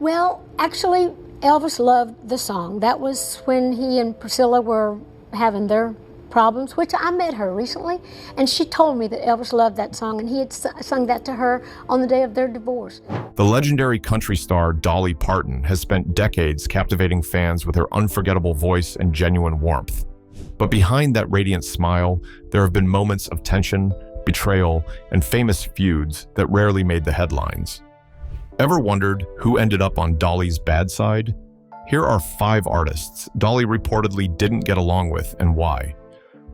Well, actually, Elvis loved the song. That was when he and Priscilla were having their problems, which I met her recently, and she told me that Elvis loved that song, and he had sung that to her on the day of their divorce. The legendary country star Dolly Parton has spent decades captivating fans with her unforgettable voice and genuine warmth. But behind that radiant smile, there have been moments of tension, betrayal, and famous feuds that rarely made the headlines. Ever wondered who ended up on Dolly's bad side? Here are 5 artists Dolly reportedly didn't get along with and why.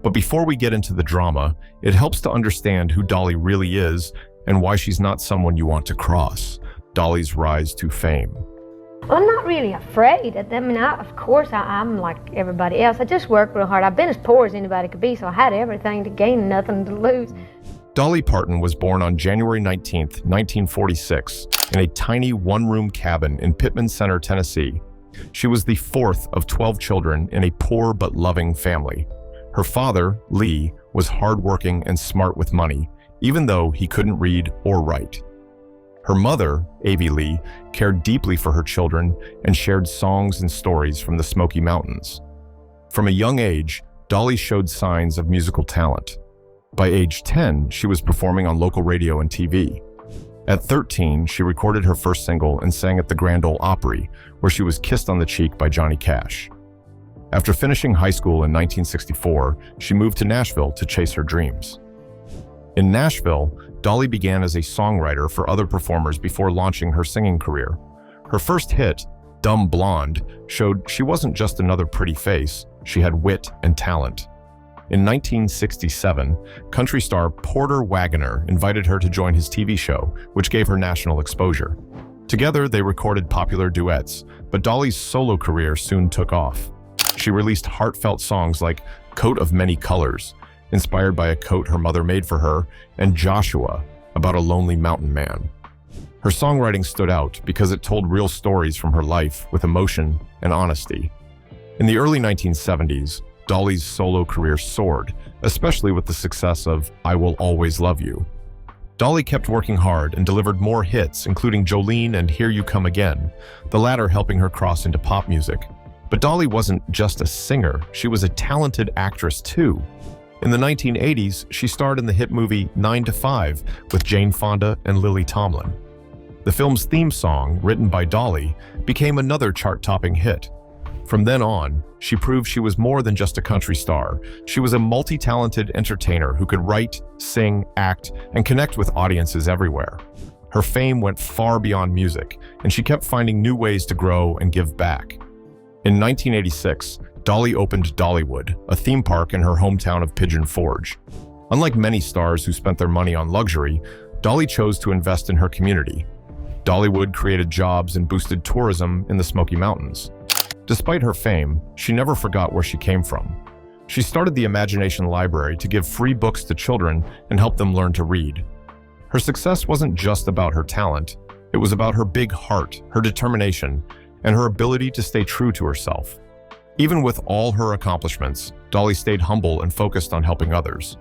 But before we get into the drama, it helps to understand who Dolly really is and why she's not someone you want to cross. Dolly's rise to fame. Well, I'm not really afraid. Of course, I'm like everybody else. I just work real hard. I've been as poor as anybody could be, so I had everything to gain and nothing to lose. Dolly Parton was born on January 19, 1946, in a tiny one-room cabin in Pittman Center, Tennessee. She was the 4th of 12 children in a poor but loving family. Her father, Lee, was hardworking and smart with money, even though he couldn't read or write. Her mother, Avie Lee, cared deeply for her children and shared songs and stories from the Smoky Mountains. From a young age, Dolly showed signs of musical talent. By age 10, she was performing on local radio and TV. At 13, she recorded her first single and sang at the Grand Ole Opry, where she was kissed on the cheek by Johnny Cash. After finishing high school in 1964, she moved to Nashville to chase her dreams. In Nashville, Dolly began as a songwriter for other performers before launching her singing career. Her first hit, Dumb Blonde, showed she wasn't just another pretty face, she had wit and talent. In 1967, country star Porter Wagner invited her to join his TV show, which gave her national exposure. Together, they recorded popular duets, but Dolly's solo career soon took off. She released heartfelt songs like Coat of Many Colors, inspired by a coat her mother made for her, and Joshua, about a lonely mountain man. Her songwriting stood out because it told real stories from her life with emotion and honesty. In the early 1970s, Dolly's solo career soared, especially with the success of I Will Always Love You. Dolly kept working hard and delivered more hits, including Jolene and Here You Come Again, the latter helping her cross into pop music. But Dolly wasn't just a singer, she was a talented actress too. In the 1980s, she starred in the hit movie 9 to 5 with Jane Fonda and Lily Tomlin. The film's theme song, written by Dolly, became another chart-topping hit. From then on, she proved she was more than just a country star. She was a multi-talented entertainer who could write, sing, act, and connect with audiences everywhere. Her fame went far beyond music, and she kept finding new ways to grow and give back. In 1986, Dolly opened Dollywood, a theme park in her hometown of Pigeon Forge. Unlike many stars who spent their money on luxury, Dolly chose to invest in her community. Dollywood created jobs and boosted tourism in the Smoky Mountains. Despite her fame, she never forgot where she came from. She started the Imagination Library to give free books to children and help them learn to read. Her success wasn't just about her talent, it was about her big heart, her determination, and her ability to stay true to herself. Even with all her accomplishments, Dolly stayed humble and focused on helping others.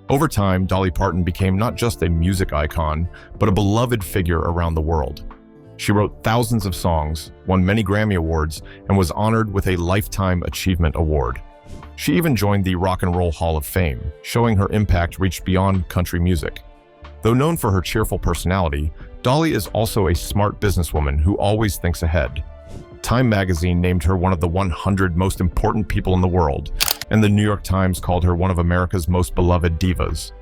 Over time, Dolly Parton became not just a music icon, but a beloved figure around the world. She wrote thousands of songs, won many Grammy Awards, and was honored with a Lifetime Achievement Award. She even joined the Rock and Roll Hall of Fame, showing her impact reached beyond country music. Though known for her cheerful personality, Dolly is also a smart businesswoman who always thinks ahead. Time magazine named her one of the 100 most important people in the world, and the New York Times called her one of America's most beloved divas.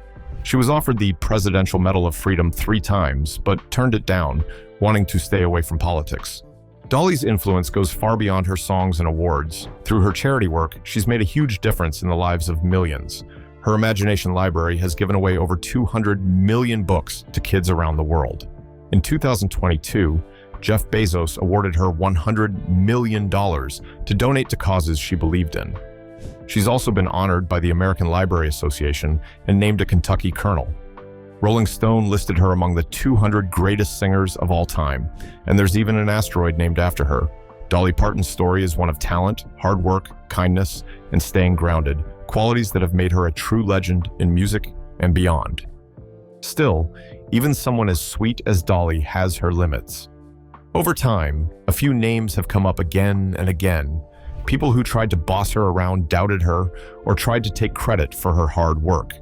She was offered the Presidential Medal of Freedom 3 times, but turned it down, wanting to stay away from politics. Dolly's influence goes far beyond her songs and awards. Through her charity work, she's made a huge difference in the lives of millions. Her Imagination Library has given away over 200 million books to kids around the world. In 2022, Jeff Bezos awarded her $100 million to donate to causes she believed in. She's also been honored by the American Library Association and named a Kentucky Colonel. Rolling Stone listed her among the 200 greatest singers of all time, and there's even an asteroid named after her. Dolly Parton's story is one of talent, hard work, kindness, and staying grounded, qualities that have made her a true legend in music and beyond. Still, even someone as sweet as Dolly has her limits. Over time, a few names have come up again and again. People who tried to boss her around doubted her or tried to take credit for her hard work.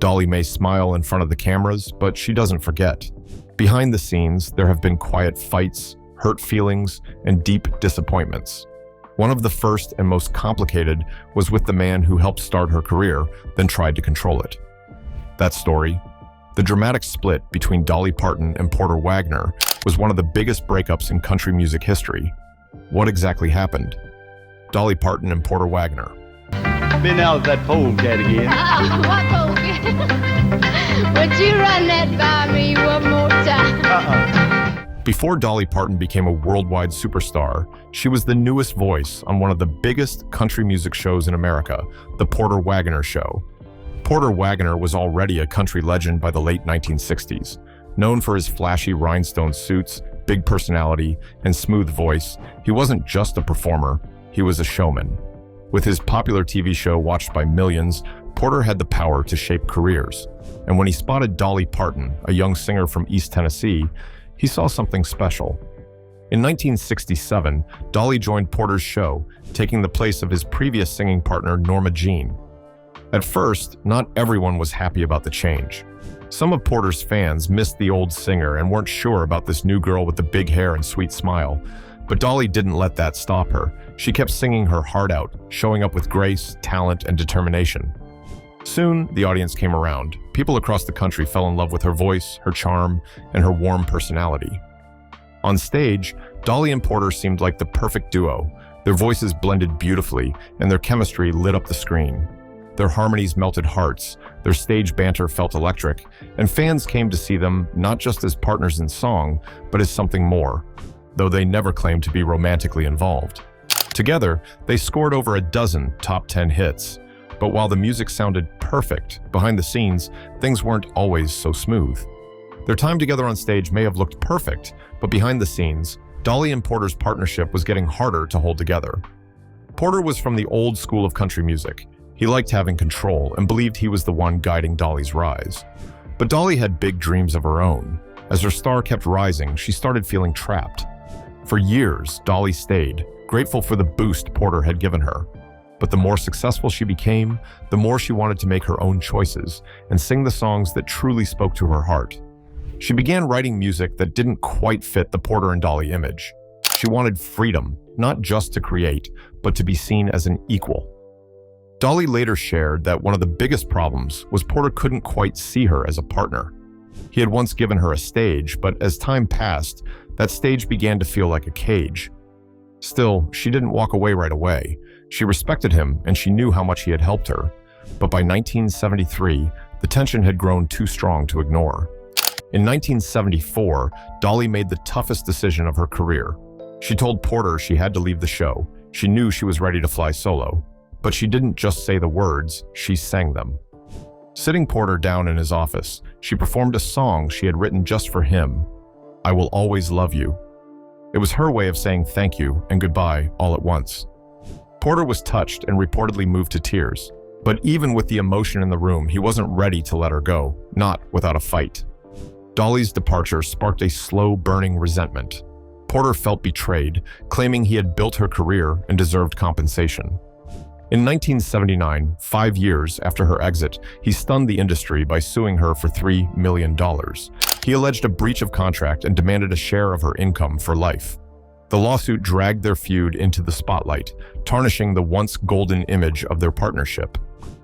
Dolly may smile in front of the cameras, but she doesn't forget. Behind the scenes, there have been quiet fights, hurt feelings, and deep disappointments. One of the first and most complicated was with the man who helped start her career, then tried to control it. That story, the dramatic split between Dolly Parton and Porter Wagner, was one of the biggest breakups in country music history. What exactly happened? Dolly Parton and Porter Wagner. Been out that polecat again. What polecat? Would you run that by me one more time? Before Dolly Parton became a worldwide superstar, she was the newest voice on one of the biggest country music shows in America, The Porter Wagner Show. Porter Wagner was already a country legend by the late 1960s. Known for his flashy rhinestone suits, big personality, and smooth voice, he wasn't just a performer, he was a showman. With his popular TV show watched by millions, Porter had the power to shape careers. And when he spotted Dolly Parton, a young singer from East Tennessee, he saw something special. In 1967, Dolly joined Porter's show, taking the place of his previous singing partner, Norma Jean. At first, not everyone was happy about the change. Some of Porter's fans missed the old singer and weren't sure about this new girl with the big hair and sweet smile. But Dolly didn't let that stop her. She kept singing her heart out, showing up with grace, talent, and determination. Soon, the audience came around. People across the country fell in love with her voice, her charm, and her warm personality. On stage, Dolly and Porter seemed like the perfect duo. Their voices blended beautifully, and their chemistry lit up the screen. Their harmonies melted hearts, their stage banter felt electric, and fans came to see them not just as partners in song, but as something more, though they never claimed to be romantically involved. Together, they scored over a dozen top 10 hits. But while the music sounded perfect, behind the scenes, things weren't always so smooth. Their time together on stage may have looked perfect, but behind the scenes, Dolly and Porter's partnership was getting harder to hold together. Porter was from the old school of country music. He liked having control and believed he was the one guiding Dolly's rise. But Dolly had big dreams of her own. As her star kept rising, she started feeling trapped. For years, Dolly stayed, grateful for the boost Porter had given her. But the more successful she became, the more she wanted to make her own choices and sing the songs that truly spoke to her heart. She began writing music that didn't quite fit the Porter and Dolly image. She wanted freedom, not just to create, but to be seen as an equal. Dolly later shared that one of the biggest problems was Porter couldn't quite see her as a partner. He had once given her a stage, but as time passed, that stage began to feel like a cage. Still, she didn't walk away right away. She respected him and she knew how much he had helped her. But by 1973, the tension had grown too strong to ignore. In 1974, Dolly made the toughest decision of her career. She told Porter she had to leave the show. She knew she was ready to fly solo. But she didn't just say the words, she sang them. Sitting Porter down in his office, she performed a song she had written just for him, I Will Always Love You. It was her way of saying thank you and goodbye all at once. Porter was touched and reportedly moved to tears. But even with the emotion in the room, he wasn't ready to let her go, not without a fight. Dolly's departure sparked a slow, burning resentment. Porter felt betrayed, claiming he had built her career and deserved compensation. In 1979, 5 years after her exit, he stunned the industry by suing her for $3 million. He alleged a breach of contract and demanded a share of her income for life. The lawsuit dragged their feud into the spotlight, tarnishing the once golden image of their partnership.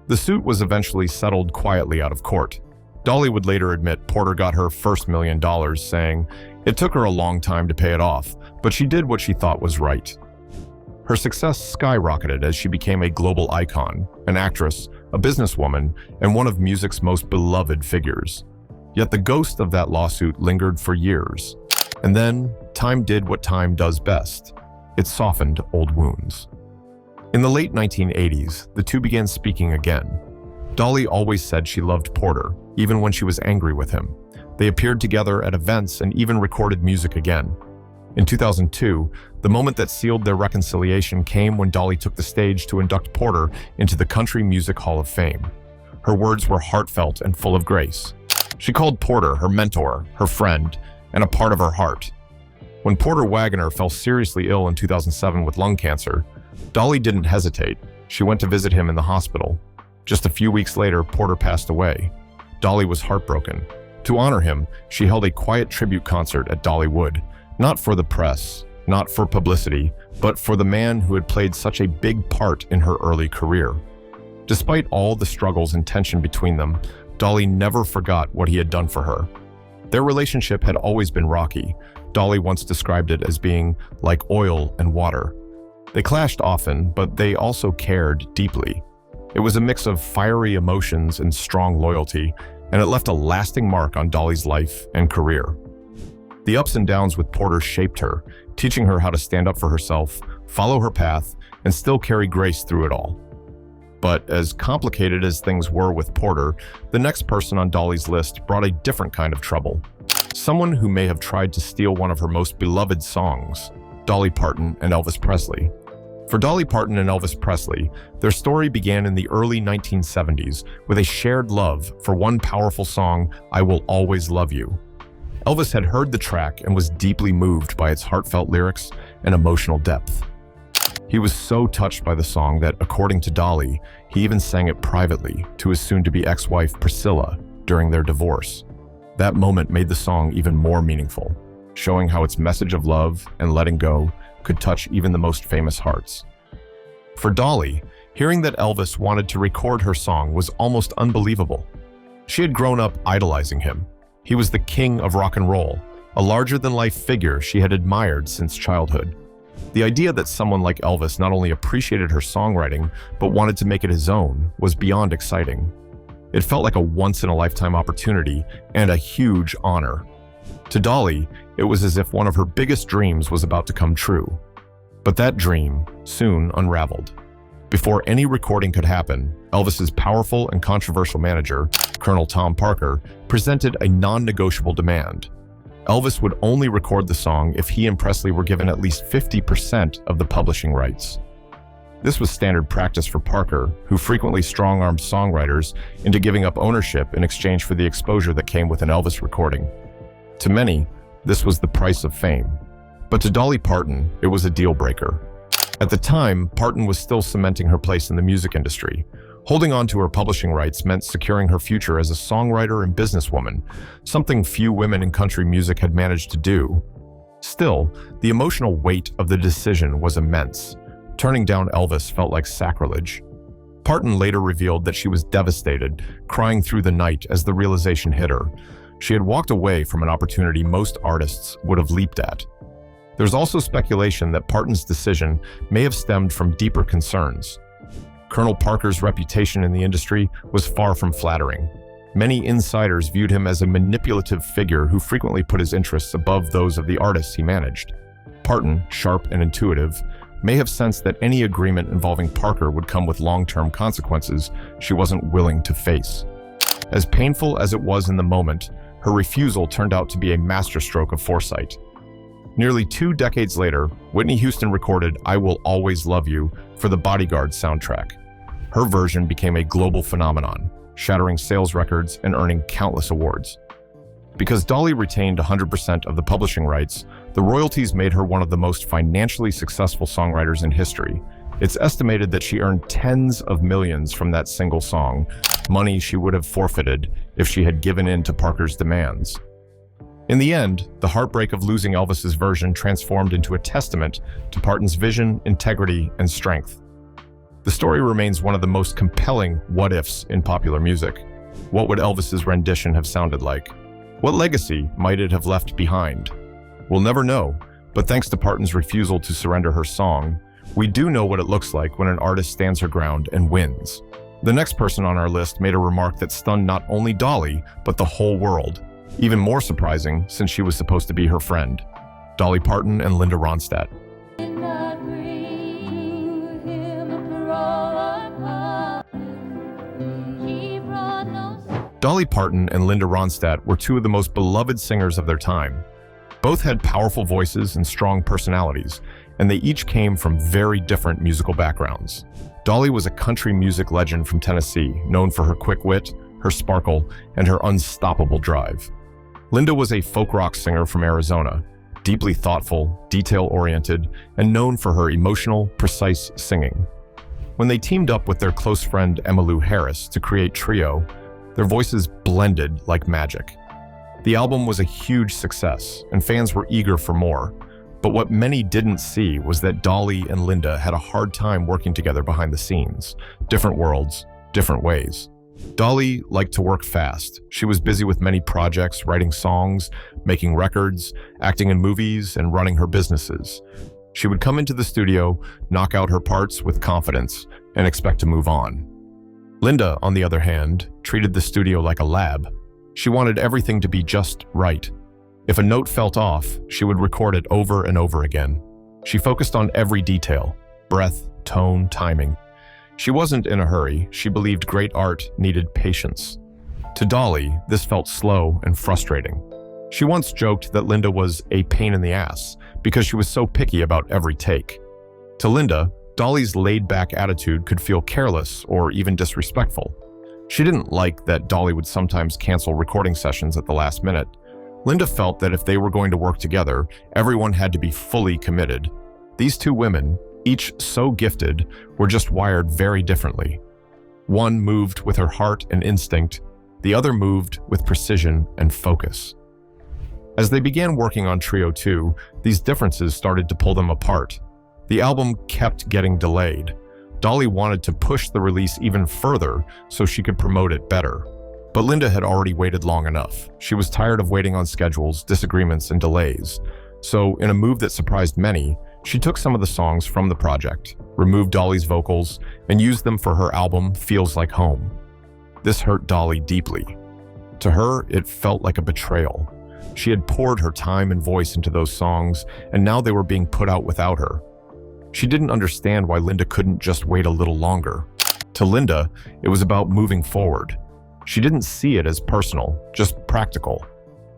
The suit was eventually settled quietly out of court. Dolly would later admit Porter got her first $1 million, saying, "It took her a long time to pay it off, but she did what she thought was right." Her success skyrocketed as she became a global icon, an actress, a businesswoman, and one of music's most beloved figures. Yet the ghost of that lawsuit lingered for years. And then, time did what time does best. It softened old wounds. In the late 1980s, the two began speaking again. Dolly always said she loved Porter, even when she was angry with him. They appeared together at events and even recorded music again. In 2002, the moment that sealed their reconciliation came when Dolly took the stage to induct Porter into the Country Music Hall of Fame. Her words were heartfelt and full of grace. She called Porter her mentor, her friend, and a part of her heart. When Porter Wagner fell seriously ill in 2007 with lung cancer, Dolly didn't hesitate. She went to visit him in the hospital. Just a few weeks later, Porter passed away. Dolly was heartbroken. To honor him, she held a quiet tribute concert at Dollywood, not for the press, not for publicity, but for the man who had played such a big part in her early career. Despite all the struggles and tension between them, Dolly never forgot what he had done for her. Their relationship had always been rocky. Dolly once described it as being like oil and water. They clashed often, but they also cared deeply. It was a mix of fiery emotions and strong loyalty, and it left a lasting mark on Dolly's life and career. The ups and downs with Porter shaped her, teaching her how to stand up for herself, follow her path, and still carry grace through it all. But as complicated as things were with Porter, the next person on Dolly's list brought a different kind of trouble. Someone who may have tried to steal one of her most beloved songs, Dolly Parton and Elvis Presley. For Dolly Parton and Elvis Presley, their story began in the early 1970s with a shared love for one powerful song, I Will Always Love You. Elvis had heard the track and was deeply moved by its heartfelt lyrics and emotional depth. He was so touched by the song that, according to Dolly, he even sang it privately to his soon-to-be ex-wife Priscilla during their divorce. That moment made the song even more meaningful, showing how its message of love and letting go could touch even the most famous hearts. For Dolly, hearing that Elvis wanted to record her song was almost unbelievable. She had grown up idolizing him. He was the king of rock and roll, a larger-than-life figure she had admired since childhood. The idea that someone like Elvis not only appreciated her songwriting, but wanted to make it his own was beyond exciting. It felt like a once-in-a-lifetime opportunity and a huge honor. To Dolly, it was as if one of her biggest dreams was about to come true. But that dream soon unraveled. Before any recording could happen, Elvis's powerful and controversial manager, Colonel Tom Parker, presented a non-negotiable demand. Elvis would only record the song if he and Presley were given at least 50% of the publishing rights. This was standard practice for Parker, who frequently strong-armed songwriters into giving up ownership in exchange for the exposure that came with an Elvis recording. To many, this was the price of fame. But to Dolly Parton, it was a deal-breaker. At the time, Parton was still cementing her place in the music industry. Holding on to her publishing rights meant securing her future as a songwriter and businesswoman, something few women in country music had managed to do. Still, the emotional weight of the decision was immense. Turning down Elvis felt like sacrilege. Parton later revealed that she was devastated, crying through the night as the realization hit her. She had walked away from an opportunity most artists would have leaped at. There's also speculation that Parton's decision may have stemmed from deeper concerns. Colonel Parker's reputation in the industry was far from flattering. Many insiders viewed him as a manipulative figure who frequently put his interests above those of the artists he managed. Parton, sharp and intuitive, may have sensed that any agreement involving Parker would come with long-term consequences she wasn't willing to face. As painful as it was in the moment, her refusal turned out to be a masterstroke of foresight. Nearly 2 decades later, Whitney Houston recorded I Will Always Love You for the Bodyguard soundtrack. Her version became a global phenomenon, shattering sales records and earning countless awards. Because Dolly retained 100% of the publishing rights, the royalties made her one of the most financially successful songwriters in history. It's estimated that she earned tens of millions from that single song, money she would have forfeited if she had given in to Parker's demands. In the end, the heartbreak of losing Elvis's version transformed into a testament to Parton's vision, integrity, and strength. The story remains one of the most compelling what-ifs in popular music. What would Elvis's rendition have sounded like? What legacy might it have left behind? We'll never know, but thanks to Parton's refusal to surrender her song, we do know what it looks like when an artist stands her ground and wins. The next person on our list made a remark that stunned not only Dolly, but the whole world. Even more surprising, since she was supposed to be her friend. Dolly Parton and Linda Ronstadt. Dolly Parton and Linda Ronstadt were two of the most beloved singers of their time. Both had powerful voices and strong personalities, and they each came from very different musical backgrounds. Dolly was a country music legend from Tennessee, known for her quick wit, her sparkle, and her unstoppable drive. Linda was a folk rock singer from Arizona. deeply thoughtful, detail-oriented, and known for her emotional, precise singing. When they teamed up with their close friend Emmylou Harris to create Trio, their voices blended like magic. The album was a huge success, and fans were eager for more. But what many didn't see was that Dolly and Linda had a hard time working together behind the scenes. Different worlds, different ways. Dolly liked to work fast. She was busy with many projects, writing songs, making records, acting in movies, and running her businesses. She would come into the studio, knock out her parts with confidence, and expect to move on. Linda, on the other hand, treated the studio like a lab. She wanted everything to be just right. If a note felt off, she would record it over and over again. She focused on every detail: breath, tone, timing. She wasn't in a hurry. She believed great art needed patience. To Dolly, this felt slow and frustrating. She once joked that Linda was a pain in the ass because she was so picky about every take. To Linda, Dolly's laid-back attitude could feel careless or even disrespectful. She didn't like that Dolly would sometimes cancel recording sessions at the last minute. Linda felt that if they were going to work together, everyone had to be fully committed. These two women, each so gifted, were just wired very differently. One moved with her heart and instinct, the other moved with precision and focus. As they began working on Trio 2, these differences started to pull them apart. The album kept getting delayed. Dolly wanted to push the release even further so she could promote it better. But Linda had already waited long enough. She was tired of waiting on schedules, disagreements, and delays. So, in a move that surprised many, she took some of the songs from the project, removed Dolly's vocals, and used them for her album Feels Like Home. This hurt Dolly deeply. To her, it felt like a betrayal. She had poured her time and voice into those songs, and now they were being put out without her. She didn't understand why Linda couldn't just wait a little longer. To Linda, it was about moving forward. She didn't see it as personal, just practical.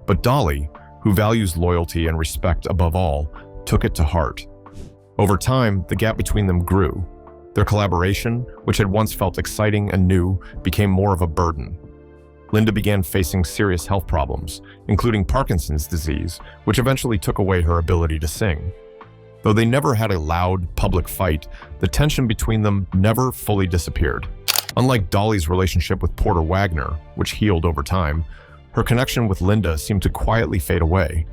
But Dolly, who values loyalty and respect above all, took it to heart. Over time, the gap between them grew. Their collaboration, which had once felt exciting and new, became more of a burden. Linda began facing serious health problems, including Parkinson's disease, which eventually took away her ability to sing. Though they never had a loud, public fight, the tension between them never fully disappeared. Unlike Dolly's relationship with Porter Wagner, which healed over time, her connection with Linda seemed to quietly fade away.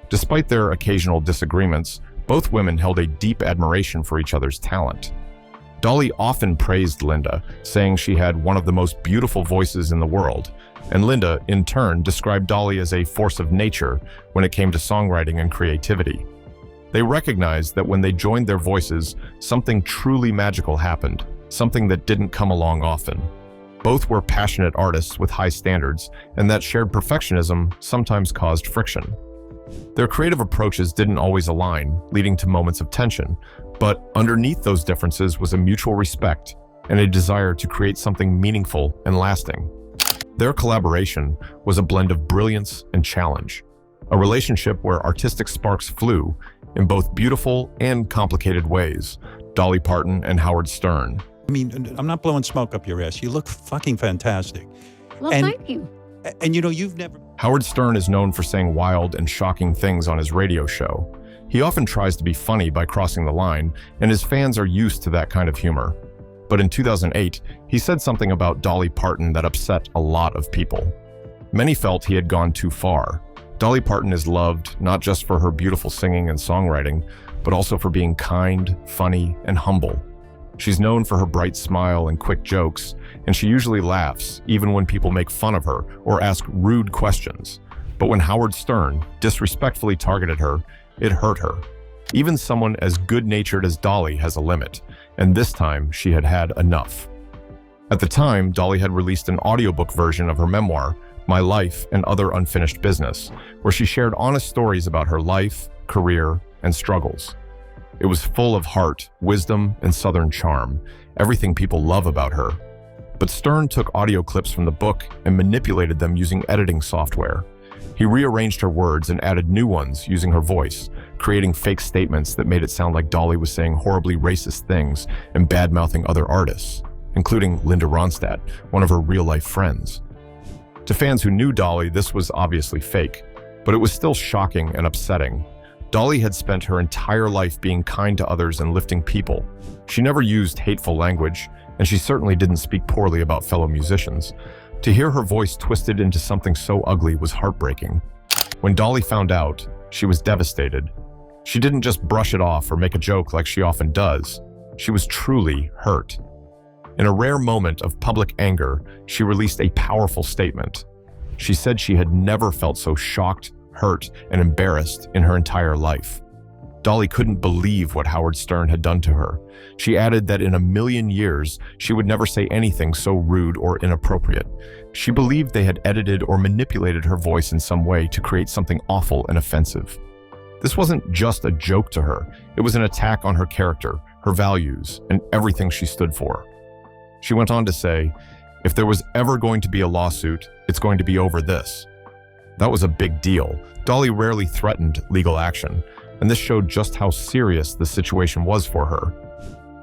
Despite their occasional disagreements, both women held a deep admiration for each other's talent. Dolly often praised Linda, saying she had one of the most beautiful voices in the world, and Linda, in turn, described Dolly as a force of nature when it came to songwriting and creativity. They recognized that when they joined their voices, something truly magical happened, something that didn't come along often. Both were passionate artists with high standards, and that shared perfectionism sometimes caused friction. Their creative approaches didn't always align, leading to moments of tension, but underneath those differences was a mutual respect and a desire to create something meaningful and lasting. Their collaboration was a blend of brilliance and challenge, a relationship where artistic sparks flew in both beautiful and complicated ways. Dolly Parton and Howard Stern. I mean, I'm not blowing smoke up your ass. You look fucking fantastic. Well, thank you. And you know, you've never... Howard Stern is known for saying wild and shocking things on his radio show. He often tries to be funny by crossing the line, and his fans are used to that kind of humor. But in 2008, he said something about Dolly Parton that upset a lot of people. Many felt he had gone too far. Dolly Parton is loved not just for her beautiful singing and songwriting, but also for being kind, funny, and humble. She's known for her bright smile and quick jokes, and she usually laughs even when people make fun of her or ask rude questions. But when Howard Stern disrespectfully targeted her, it hurt her. Even someone as good-natured as Dolly has a limit, and this time she had had enough. At the time, Dolly had released an audiobook version of her memoir, My Life and Other Unfinished Business, where she shared honest stories about her life, career, and struggles. It was full of heart, wisdom, and Southern charm, everything people love about her. But Stern took audio clips from the book and manipulated them using editing software. He rearranged her words and added new ones using her voice, creating fake statements that made it sound like Dolly was saying horribly racist things and bad-mouthing other artists, including Linda Ronstadt, one of her real-life friends. To fans who knew Dolly, this was obviously fake, but it was still shocking and upsetting. Dolly had spent her entire life being kind to others and lifting people. She never used hateful language, and she certainly didn't speak poorly about fellow musicians. To hear her voice twisted into something so ugly was heartbreaking. When Dolly found out, she was devastated. She didn't just brush it off or make a joke like she often does. She was truly hurt. In a rare moment of public anger, she released a powerful statement. She said she had never felt so shocked, hurt, and embarrassed in her entire life. Dolly couldn't believe what Howard Stern had done to her. She added that in a million years, she would never say anything so rude or inappropriate. She believed they had edited or manipulated her voice in some way to create something awful and offensive. This wasn't just a joke to her. It was an attack on her character, her values, and everything she stood for. She went on to say, "If there was ever going to be a lawsuit, it's going to be over this." That was a big deal. Dolly rarely threatened legal action, and this showed just how serious the situation was for her.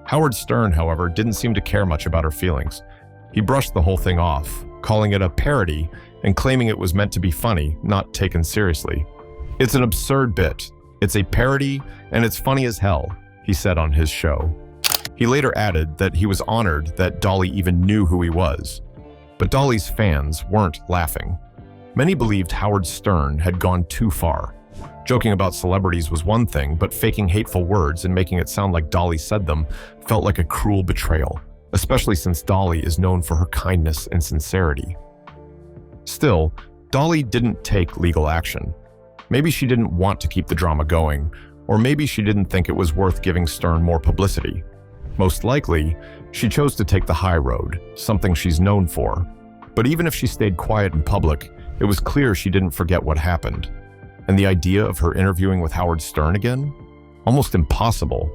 Howard Stern, however, didn't seem to care much about her feelings. He brushed the whole thing off, calling it a parody and claiming it was meant to be funny, not taken seriously. "It's an absurd bit. It's a parody, and it's funny as hell," he said on his show. He later added that he was honored that Dolly even knew who he was. But Dolly's fans weren't laughing. Many believed Howard Stern had gone too far. Joking about celebrities was one thing, but faking hateful words and making it sound like Dolly said them felt like a cruel betrayal, especially since Dolly is known for her kindness and sincerity. Still, Dolly didn't take legal action. Maybe she didn't want to keep the drama going, or maybe she didn't think it was worth giving Stern more publicity. Most likely, she chose to take the high road, something she's known for. But even if she stayed quiet in public, it was clear she didn't forget what happened. And the idea of her interviewing with Howard Stern again? Almost impossible.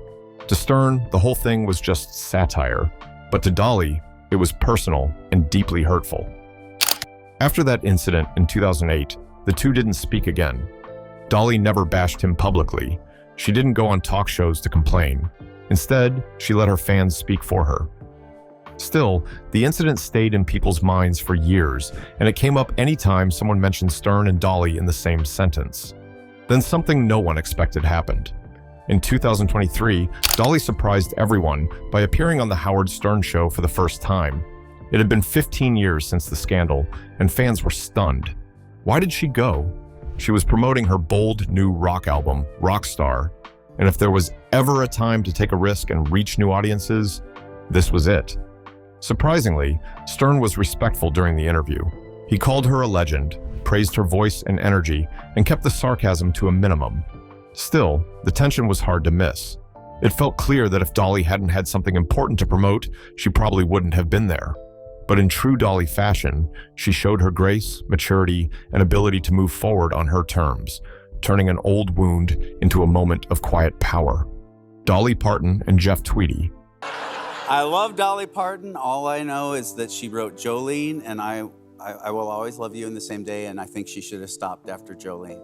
To Stern, the whole thing was just satire. But to Dolly, it was personal and deeply hurtful. After that incident in 2008, the two didn't speak again. Dolly never bashed him publicly. She didn't go on talk shows to complain. Instead, she let her fans speak for her. Still, the incident stayed in people's minds for years, and it came up anytime someone mentioned Stern and Dolly in the same sentence. Then something no one expected happened. In 2023, Dolly surprised everyone by appearing on the Howard Stern show for the first time. It had been 15 years since the scandal, and fans were stunned. Why did she go? She was promoting her bold new rock album, Rockstar, and if there was ever a time to take a risk and reach new audiences, this was it. Surprisingly, Stern was respectful during the interview. He called her a legend, praised her voice and energy, and kept the sarcasm to a minimum. Still, the tension was hard to miss. It felt clear that if Dolly hadn't had something important to promote, she probably wouldn't have been there. But in true Dolly fashion, she showed her grace, maturity, and ability to move forward on her terms, turning an old wound into a moment of quiet power. Dolly Parton and Jeff Tweety. I love Dolly Parton. All I know is that she wrote Jolene, and I will always love you in the same day, and I think she should have stopped after Jolene.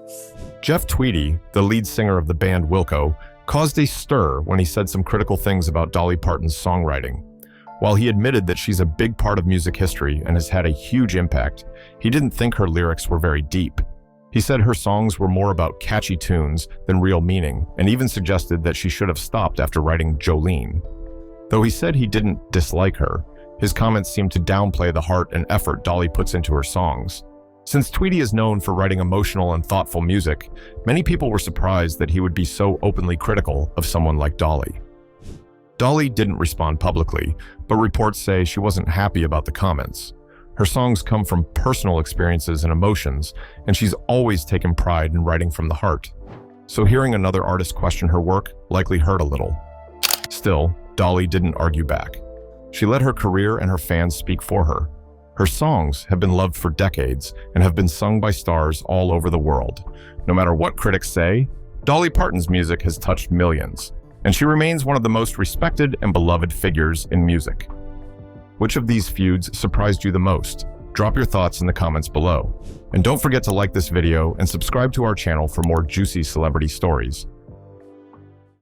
Jeff Tweety, the lead singer of the band Wilco, caused a stir when he said some critical things about Dolly Parton's songwriting. While he admitted that she's a big part of music history and has had a huge impact, he didn't think her lyrics were very deep. He said her songs were more about catchy tunes than real meaning, and even suggested that she should have stopped after writing Jolene. Though he said he didn't dislike her, his comments seemed to downplay the heart and effort Dolly puts into her songs. Since Tweety is known for writing emotional and thoughtful music, many people were surprised that he would be so openly critical of someone like Dolly. Dolly didn't respond publicly, but reports say she wasn't happy about the comments. Her songs come from personal experiences and emotions, and she's always taken pride in writing from the heart. So hearing another artist question her work likely hurt a little. Still, Dolly didn't argue back. She let her career and her fans speak for her. Her songs have been loved for decades and have been sung by stars all over the world. No matter what critics say, Dolly Parton's music has touched millions, and she remains one of the most respected and beloved figures in music. Which of these feuds surprised you the most? Drop your thoughts in the comments below. And don't forget to like this video and subscribe to our channel for more juicy celebrity stories.